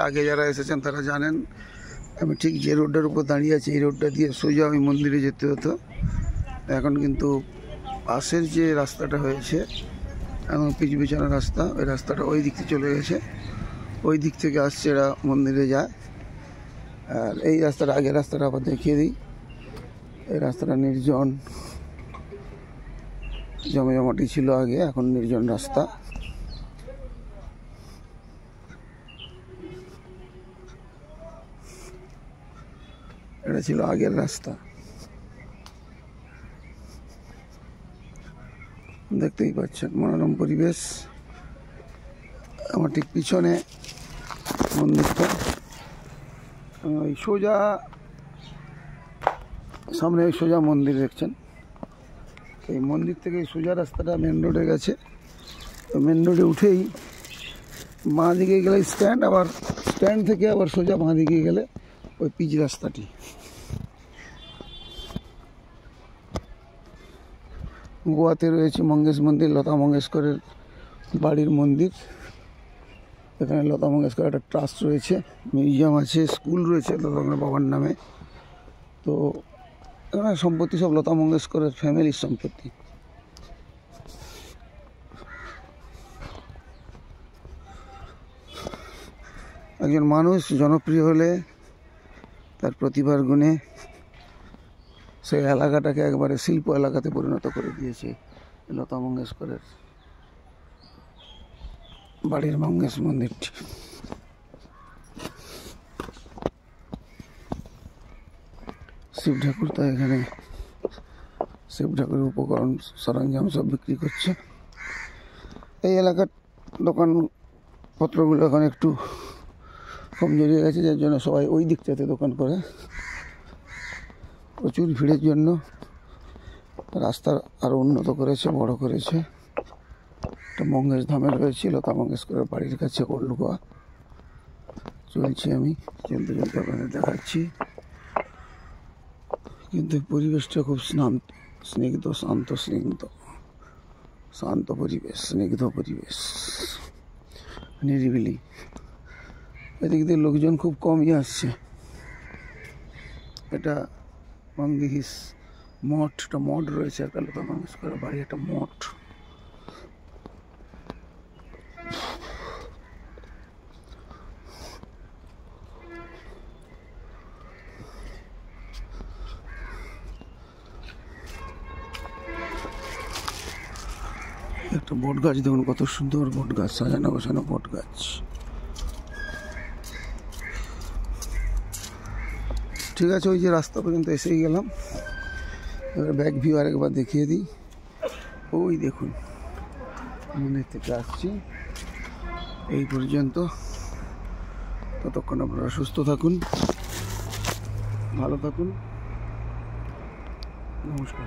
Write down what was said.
আগে যারা এসেছেন তারা জানেন আমি ঠিক যে রোডটার উপর দাঁড়িয়ে আছি এই রোডটা দিয়ে সোজা আমি মন্দিরে যেতে হতো। এখন কিন্তু পাশের যে রাস্তাটা হয়েছে এখন পিচ বিছানা রাস্তা, ওই রাস্তাটা ওই দিক থেকে চলে গেছে, ওই দিক থেকে আসছে এরা মন্দিরে যায়। আর এই রাস্তাটা আগের রাস্তাটা আবার দেখিয়ে দিই। এই রাস্তাটা নির্জন, জমাজমাটি ছিল আগে, এখন নির্জন রাস্তা। এটা ছিল আগের রাস্তা, দেখতেই পাচ্ছেন মনোরম পরিবেশ। আমার ঠিক পিছনে মন্দিরটা, ওই সোজা সামনে ওই সোজা মন্দির দেখছেন। এই মন্দির থেকে সোজা রাস্তাটা মেন রোডে গেছে। মেন রোডে উঠেই বাঁ দিকে গেলে স্ট্যান্ড, আবার স্ট্যান্ড থেকে আবার সোজা বাঁ দিকে গেলে ওই পিচ রাস্তাটি। গোয়াতে রয়েছে মঙ্গেশ মন্দির, লতা মঙ্গেশকরের বাড়ির মন্দির। এখানে লতা মঙ্গেশকর একটা ট্রাস্ট রয়েছে, মিউজিয়াম আছে, স্কুল রয়েছে লতা বাবার নামে। তো এখানে সম্পত্তি সব লতা মঙ্গেশকরের ফ্যামিলির সম্পত্তি। একজন মানুষ জনপ্রিয় হলে তার প্রতিভার গুণে সেই এলাকাটাকে একবারে শিল্প এলাকাতে পরিণত করে দিয়েছে লতা মঙ্গেশকরের বাড়ির মঙ্গেশ মন্দিরটি। শিব ঠাকুর, তাই এখানে শিব ঠাকুরের উপকরণ সরঞ্জাম সব বিক্রি করছে। এই এলাকার দোকানপত্রগুলো এখন একটু কম জড়িয়ে গেছে, যার জন্য সবাই ওই দিকটাতে দোকান করে। প্রচুর ভিড়ের জন্য রাস্তা আরও উন্নত করেছে, বড় করেছে। একটা মঙ্গেশ ধামে রয়েছে লতা মঙ্গেশকরের বাড়ির কাছে ওল্ড গোয়া। চলছি আমি, চলতে চলতে আপনাদের দেখাচ্ছি। কিন্তু পরিবেশটা খুব স্নিগ্ধ, শান্ত, শান্ত পরিবেশ, স্নিগ্ধ পরিবেশ, নিরিবিলি। এদিক দিয়ে লোকজন খুব কমই আসছে। এটা মঙ্গেশ মঠ, একটা মঠ রয়েছে, একটা লতা মঙ্গেশকরের বাড়ি, একটা মঠ। একটা বট গাছ দেখুন, কত সুন্দর বট গাছ, সাজানো গোছানো বট গাছ। ঠিক আছে, ওই যে রাস্তা পর্যন্ত এসেই গেলাম। এবার ব্যাক ভিউ আরেকবার দেখিয়ে দিই। ওই দেখুন মন্দির থেকে আসছি এই পর্যন্ত। ততক্ষণ আপনারা সুস্থ থাকুন, ভালো থাকুন, নমস্কার।